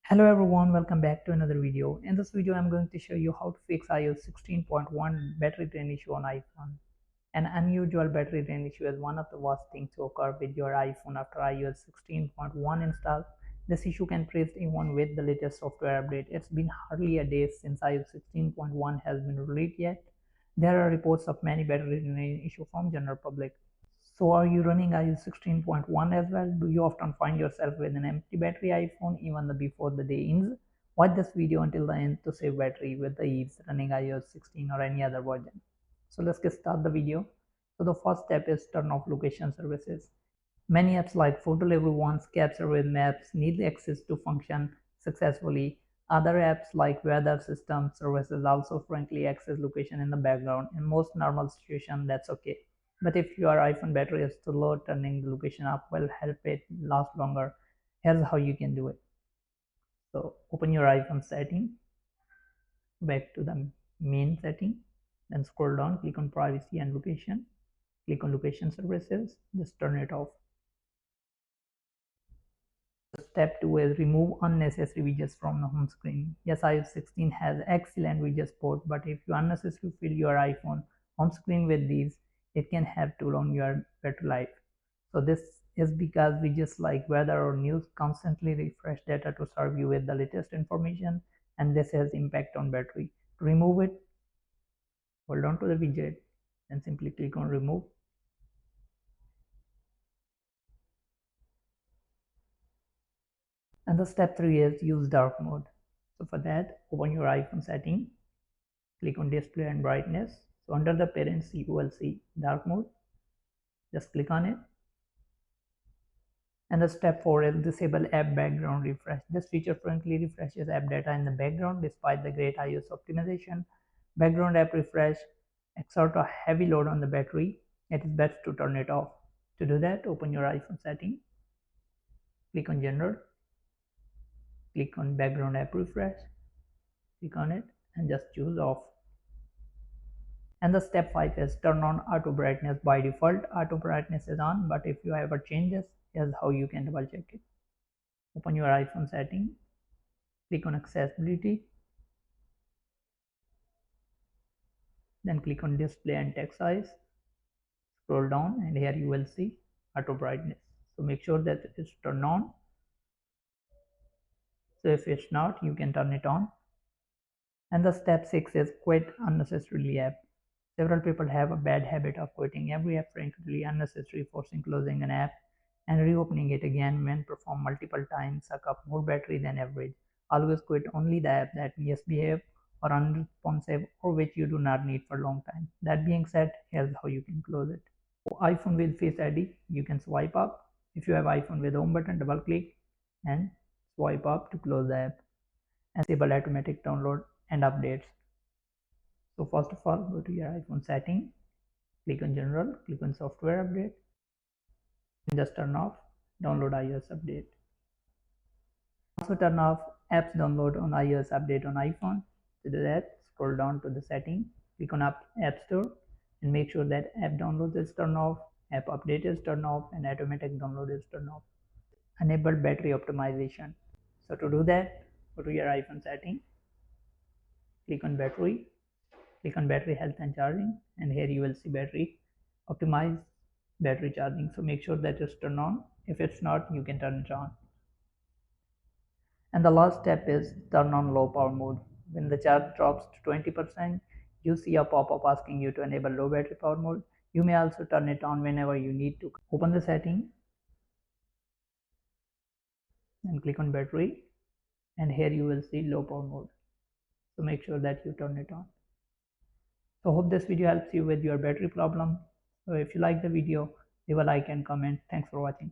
Hello everyone, welcome back to another video. In this video, I'm going to show you how to fix iOS 16.1 battery drain issue on iPhone. An unusual battery drain issue is one of the worst things to occur with your iPhone after iOS 16.1 install. This issue can persist even with the latest software update. It's been hardly a day since iOS 16.1 has been released yet. There are reports of many battery drain issues from general public. So are you running iOS 16.1 as well? Do you often find yourself with an empty battery iPhone even before the day ends? Watch this video until the end to save battery with the ease running iOS 16 or any other version. So let's get start the video. So the first step is turn off location services. Many apps like Photo Level 1's capture with maps need access to function successfully. Other apps like weather system services also frankly access location in the background. In most normal situations, that's okay. But if your iPhone battery is too low, turning the location up will help it last longer. Here's how you can do it. So open your iPhone setting, back to the main setting, then scroll down, click on privacy and location, click on location services, just turn it off. Step 2 is remove unnecessary widgets from the home screen. Yes, iOS 16 has excellent widget support, but if you unnecessarily fill your iPhone home screen with these, it can have to prolong your battery life. So this is because widgets like weather or news constantly refresh data to serve you with the latest information, and this has impact on battery. To remove it, hold on to the widget and simply click on remove. And the step 3 is use dark mode. So for that, open your iPhone setting, click on display and brightness. So under the parents you will see dark mode, just click on it. And the step 4 is disable app background refresh. This feature frequently refreshes app data in the background despite the great iOS optimization. Background app refresh exert a heavy load on the battery. It is best to turn it off. To do that, open your iPhone setting, click on general, click on background app refresh, click on it and just choose off. And the step 5 is turn on auto brightness. By default, auto brightness is on, but if you ever change this, here's how you can double check it. Open your iPhone setting, click on accessibility, then click on display and text size, scroll down and here you will see auto brightness. So make sure that it's turned on. So if it's not, you can turn it on. And the step 6 is quit unnecessarily app. Several people have a bad habit of quitting every app frankly unnecessary, forcing closing an app and reopening it again when performed multiple times suck up more battery than average. Always quit only the app that misbehave or unresponsive or which you do not need for a long time. That being said, here's how you can close it. For iPhone with Face ID, you can swipe up. If you have iPhone with home button, double click and swipe up to close the app and disable automatic download and updates. So first of all, go to your iPhone setting, click on general, click on software update, and just turn off download iOS update. Also turn off apps download on iOS update on iPhone. To do that, scroll down to the setting, click on App Store and make sure that app download is turned off, app update is turned off, and automatic download is turned off. Enable battery optimization. So to do that, go to your iPhone setting, click on battery, click on battery health and charging, and here you will see battery optimize battery charging. So make sure that is turned on. If it's not, you can turn it on. And the last step is turn on low power mode. When the charge drops to 20%, you see a pop-up asking you to enable low battery power mode. You may also turn it on whenever you need to. Open the setting and click on battery, and here you will see low power mode. So make sure that you turn it on. So hope this video helps you with your battery problem. So if you like the video, leave a like and comment. Thanks for watching.